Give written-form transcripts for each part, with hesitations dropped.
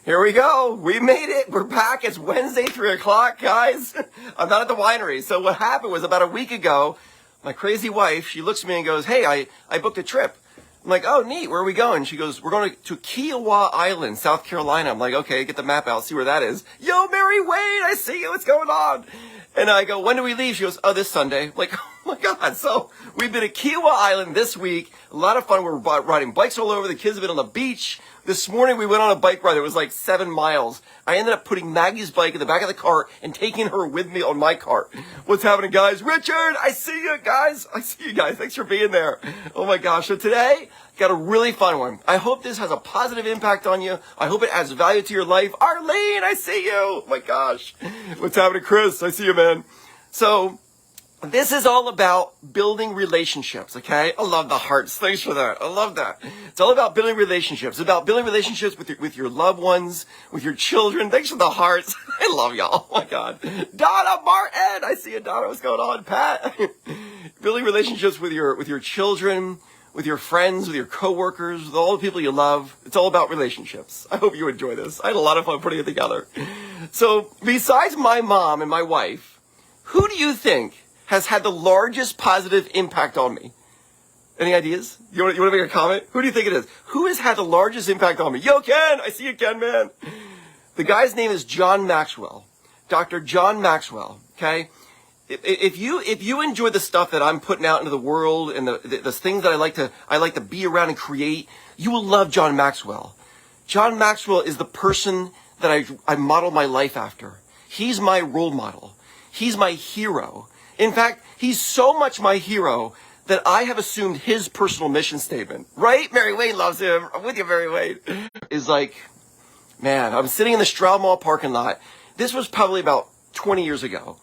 Here we go. We made it. We're back. It's Wednesday, 3 o'clock, guys. I'm not at the winery. So what happened was about a week ago, my crazy wife, she looks at me and goes, hey, I booked a trip. I'm like, oh, neat. Where are we going? She goes, we're going to Kiowa Island, South Carolina. I'm like, okay, get the map out, see where that is. Yo, Mary Wade, I see you. What's going on? And I go, when do we leave? She goes, oh, this Sunday. I'm like, oh my God. So we've been at Kiowa Island this week. A lot of fun. We're riding bikes all over. The kids have been on the beach. This morning we went on a bike ride. It was like 7 miles. I ended up putting Maggie's bike in the back of the cart and taking her with me on my cart. What's happening, guys? Richard, I see you guys. I see you guys. Thanks for being there. Oh my gosh. So today, got a really fun one. I hope this has a positive impact on you. I hope it adds value to your life. Arlene, I see you. Oh my gosh. What's happening, Chris? I see you, man. So this is all about building relationships, okay? I love the hearts. Thanks for that. I love that. It's all about building relationships. It's about building relationships with your loved ones, with your children. Thanks for the hearts. I love y'all. Oh my God. Donna Martin. I see you, Donna. What's going on, Pat? Building relationships with your children, with your friends, with your coworkers, with all the people you love. It's all about relationships. I hope you enjoy this. I had a lot of fun putting it together. So besides my mom and my wife, who do you think has had the largest positive impact on me? Any ideas? You want to make a comment? Who do you think it is? Who has had the largest impact on me? Yo, Ken! I see you, Ken, man. The guy's name is John Maxwell. Dr. John Maxwell, okay? If you enjoy the stuff that I'm putting out into the world and the things that I like to be around and create, you will love John Maxwell. John Maxwell is the person that I model my life after. He's my role model. He's my hero. In fact, he's so much my hero that I have assumed his personal mission statement. Right? Mary Wade loves him. I'm with you, Mary Wade. Is like, man, I'm sitting in the Stroud Mall parking lot. This was probably about 20 years ago.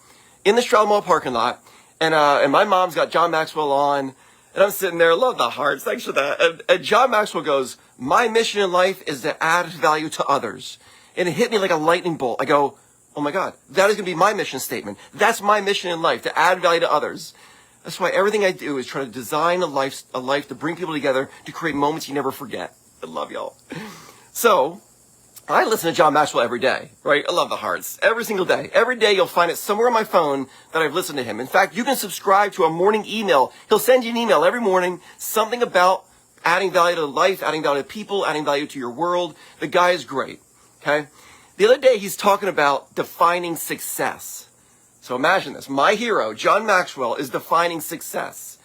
In the Stroud Mall parking lot. And my mom's got John Maxwell on. And I'm sitting there. Love the hearts. Thanks for that. And John Maxwell goes, my mission in life is to add value to others. And it hit me like a lightning bolt. I go, oh my God, that is going to be my mission statement. That's my mission in life, to add value to others. That's why everything I do is try to design a life to bring people together, to create moments you never forget. I love y'all. So, I listen to John Maxwell every day, right? I love the hearts. Every single day. Every day you'll find it somewhere on my phone that I've listened to him. In fact, you can subscribe to a morning email. He'll send you an email every morning, something about adding value to life, adding value to people, adding value to your world. The guy is great, okay? The other day, he's talking about defining success. So imagine this. My hero, John Maxwell, is defining success.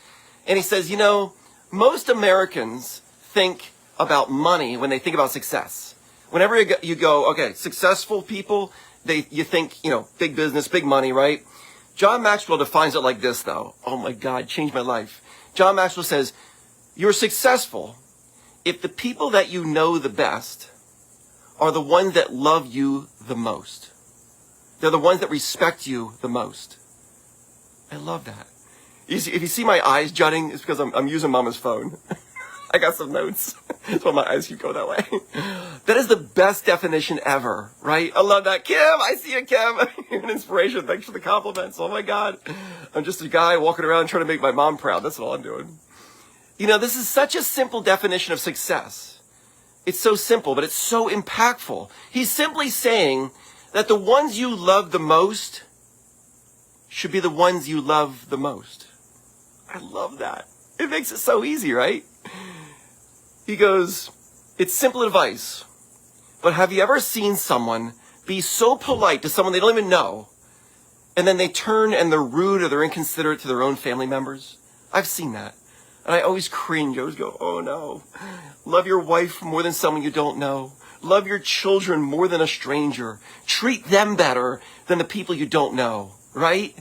And he says, you know, most Americans think about money when they think about success. Whenever you go, okay, successful people, you think, you know, big business, big money, right? John Maxwell defines it like this, though. Oh my God, changed my life. John Maxwell says, you're successful if the people that you know the best are the ones that love you the most. They're the ones that respect you the most. I love that. If you see my eyes jutting, it's because I'm using Mama's phone. I got some notes. That's why my eyes keep going that way. That is the best definition ever, right? I love that. Kim, I see you, Kim. You're an inspiration. Thanks for the compliments. Oh my God. I'm just a guy walking around trying to make my mom proud. That's all I'm doing. You know, this is such a simple definition of success. It's so simple, but it's so impactful. He's simply saying that the ones you love the most should be the ones you love the most. I love that. It makes it so easy, right? He goes, it's simple advice, but have you ever seen someone be so polite to someone they don't even know, and then they turn and they're rude or they're inconsiderate to their own family members? I've seen that. And I always cringe. I always go, oh no. Love your wife more than someone you don't know. Love your children more than a stranger. Treat them better than the people you don't know, right?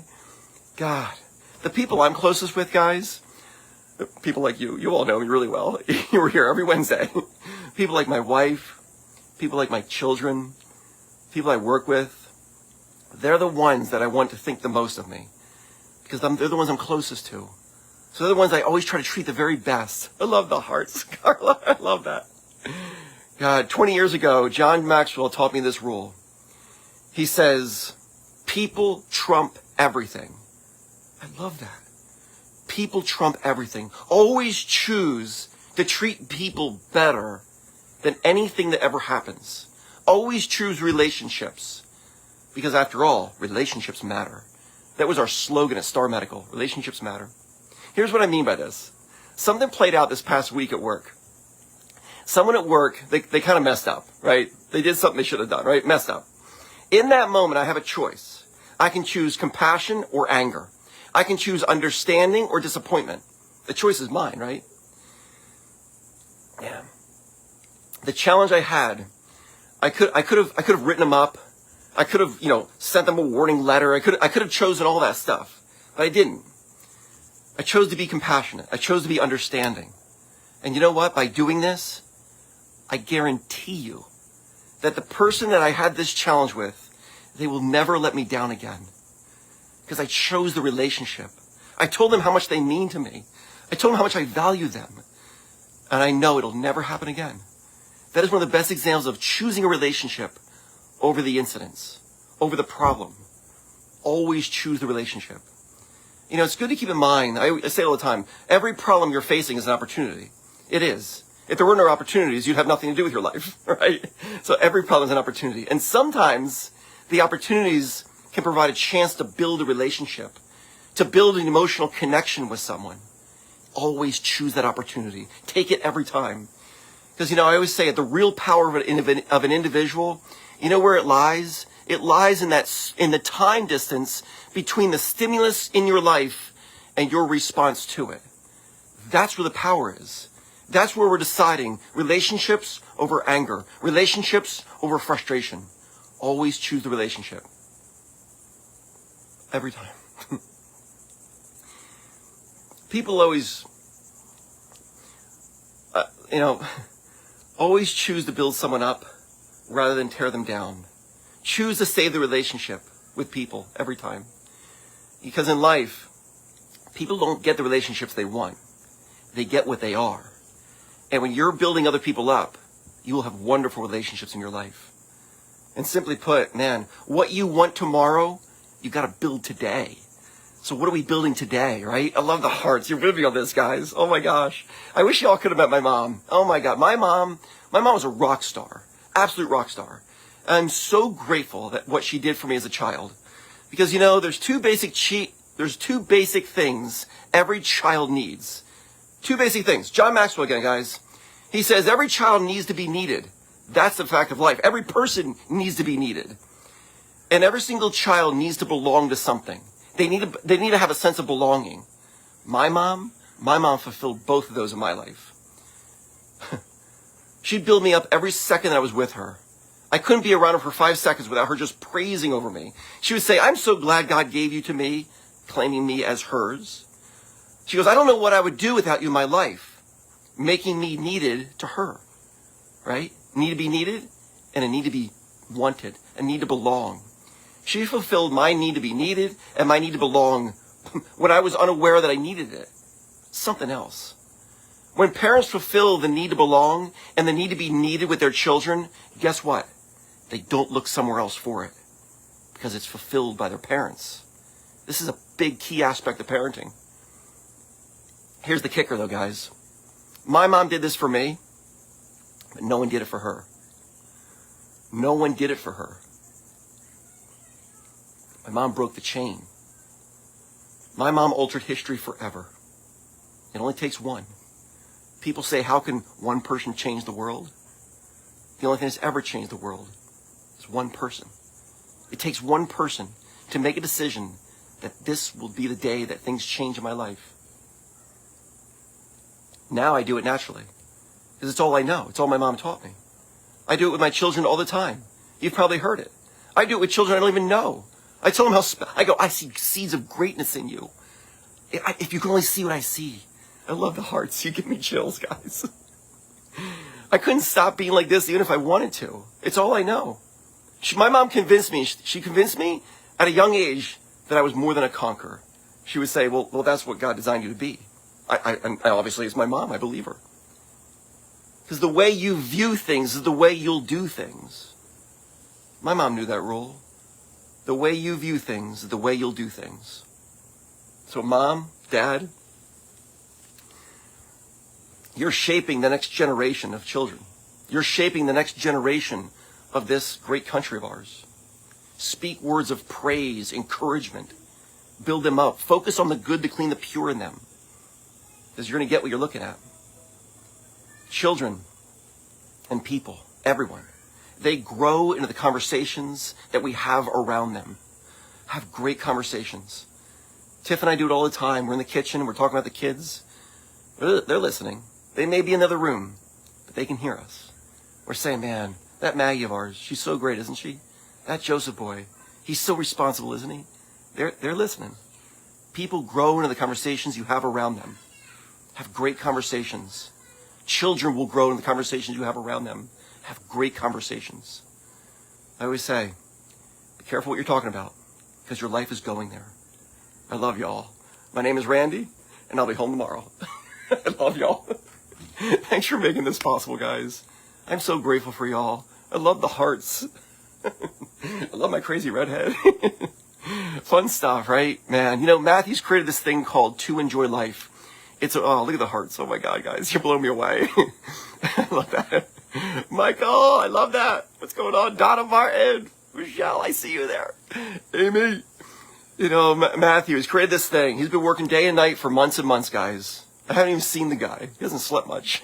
God, the people I'm closest with, guys, people like you all know me really well. You were here every Wednesday. People like my wife, people like my children, people I work with, they're the ones that I want to think the most of me because they're the ones I'm closest to. So they're the ones I always try to treat the very best. I love the hearts, Carla. I love that. God, 20 years ago, John Maxwell taught me this rule. He says, people trump everything. I love that. People trump everything. Always choose to treat people better than anything that ever happens. always choose relationships. Because after all, relationships matter. That was our slogan at Star Medical. Relationships matter. Here's what I mean by this. Something played out this past week at work. Someone at work, they kind of messed up, right? They did something they should have done, right? Messed up. In that moment, I have a choice. I can choose compassion or anger. I can choose understanding or disappointment. The choice is mine, right? Yeah. The challenge I had, I could have written them up. I could have, sent them a warning letter. I could have chosen all that stuff, but I didn't. I chose to be compassionate. I chose to be understanding. And you know what? By doing this, I guarantee you that the person that I had this challenge with, they will never let me down again. Because I chose the relationship. I told them how much they mean to me. I told them how much I value them. And I know it'll never happen again. That is one of the best examples of choosing a relationship over the incidents, over the problem. Always choose the relationship. It's good to keep in mind, I say it all the time, every problem you're facing is an opportunity. It is. If there were no opportunities, you'd have nothing to do with your life, right? So every problem is an opportunity. And sometimes the opportunities can provide a chance to build a relationship, to build an emotional connection with someone. Always choose that opportunity. Take it every time. Because, I always say the real power of an individual, where it lies? It lies in the time distance between the stimulus in your life and your response to it. That's where the power is. That's where we're deciding relationships over anger, relationships over frustration. Always choose the relationship. Every time. People always, always choose to build someone up rather than tear them down. Choose to save the relationship with people every time. Because in life, people don't get the relationships they want. They get what they are. And when you're building other people up, you will have wonderful relationships in your life. And simply put, man, what you want tomorrow, you got to build today. So what are we building today, right? I love the hearts. You're with me on this, guys. Oh my gosh. I wish y'all could have met my mom. Oh my God. My mom was a rock star. Absolute rock star. I'm so grateful that what she did for me as a child. Because, there's two basic things every child needs. Two basic things. John Maxwell again, guys. He says every child needs to be needed. That's the fact of life. Every person needs to be needed. And every single child needs to belong to something. They need to have a sense of belonging. My mom fulfilled both of those in my life. She'd build me up every second that I was with her. I couldn't be around her for 5 seconds without her just praising over me. She would say, "I'm so glad God gave you to me," claiming me as hers. She goes, "I don't know what I would do without you in my life," making me needed to her, right? Need to be needed and a need to be wanted, a need to belong. She fulfilled my need to be needed and my need to belong when I was unaware that I needed it. Something else. When parents fulfill the need to belong and the need to be needed with their children, guess what? They don't look somewhere else for it because it's fulfilled by their parents. This is a big key aspect of parenting. Here's the kicker though, guys. My mom did this for me, but no one did it for her. No one did it for her. My mom broke the chain. My mom altered history forever. It only takes one. People say, how can one person change the world? The only thing that's ever changed the world is one person. It takes one person to make a decision that this will be the day that things change in my life. Now I do it naturally because it's all I know. It's all my mom taught me. I do it with my children all the time. You've probably heard it. I do it with children I don't even know. I tell them I see seeds of greatness in you. If you can only see what I see. I love the hearts. You give me chills, guys. I couldn't stop being like this even if I wanted to. It's all I know. My mom convinced me. She convinced me at a young age that I was more than a conqueror. She would say, well, that's what God designed you to be. I obviously, it's my mom. I believe her. Because the way you view things is the way you'll do things. My mom knew that rule. The way you view things is the way you'll do things. So mom, dad, you're shaping the next generation of children. You're shaping the next generation of this great country of ours. Speak words of praise, encouragement. Build them up. Focus on the good, the clean, the pure in them. Because you're going to get what you're looking at. Children and people, everyone, they grow into the conversations that we have around them. Have great conversations. Tiff and I do it all the time. We're in the kitchen, we're talking about the kids. They're listening. They may be in another room, but they can hear us. We're saying, man, that Maggie of ours, she's so great, isn't she? That Joseph boy, he's so responsible, isn't he? They're listening. People grow into the conversations you have around them. Have great conversations. Children will grow into the conversations you have around them. Have great conversations. I always say, be careful what you're talking about, because your life is going there. I love y'all. My name is Randy, and I'll be home tomorrow. I love y'all. Thanks for making this possible, guys. I'm so grateful for y'all. I love the hearts. I love my crazy redhead. Fun stuff, right? Man, you know, Matthew's created this thing called To Enjoy Life. It's, oh, look at the hearts. Oh my God, guys, you're blowing me away. I love that. Michael, I love that. What's going on? Donna Martin, Michelle, I see you there. Amy. You know, Matthew has created this thing. He's been working day and night for months and months, guys. I haven't even seen the guy. He hasn't slept much.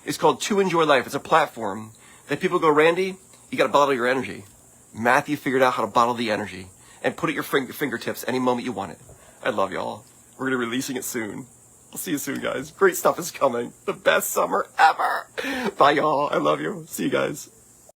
It's called To Enjoy Life. It's a platform that people go, Randy, you got to bottle your energy. Matthew figured out how to bottle the energy and put it at your fingertips any moment you want it. I love y'all. We're going to be releasing it soon. I'll see you soon, guys. Great stuff is coming. The best summer ever. Bye, y'all. I love you. See you guys.